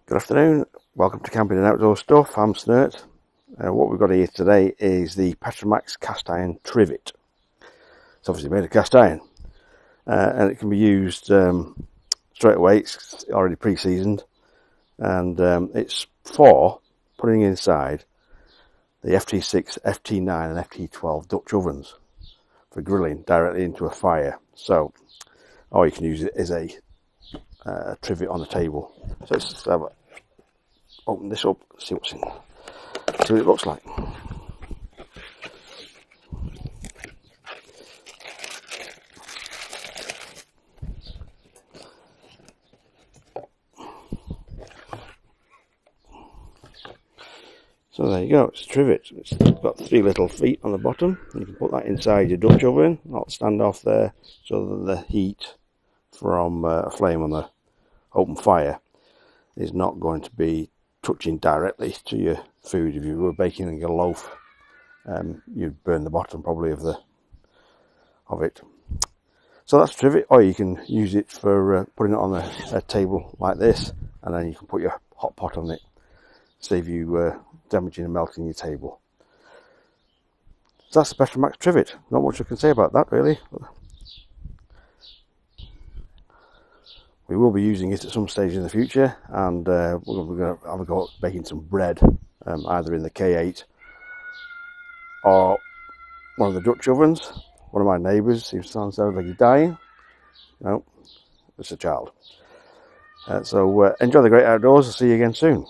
Good afternoon, welcome to Camping and Outdoor Stuff. I'm Snert. What we've got here today is the Petromax cast iron trivet. It's obviously made of cast iron and it can be used straight away. It's already pre-seasoned and it's for putting inside the FT6, FT9 and FT12 Dutch ovens for grilling directly into a fire. So, or you can use it as a trivet on the table. So let's have a, open this up, see what's in, see what it looks like. So there you go, it's a trivet. It's got 3 little feet on the bottom. You can put that inside your Dutch oven. That'll stand off there so that the heat from a flame on the open fire is not going to be touching directly to your food. If you were baking a loaf, you'd burn the bottom probably of it. So that's a trivet, or you can use it for putting it on a table like this, and then you can put your hot pot on it, save you damaging and melting your table. So that's the Petromax Trivet. Not much I can say about that really. We will be using it at some stage in the future, and we're going to have a go at baking some bread, either in the K8 or one of the Dutch ovens. One of my neighbours seems to sound like he's dying. No, it's a child. So enjoy the great outdoors. I'll see you again soon.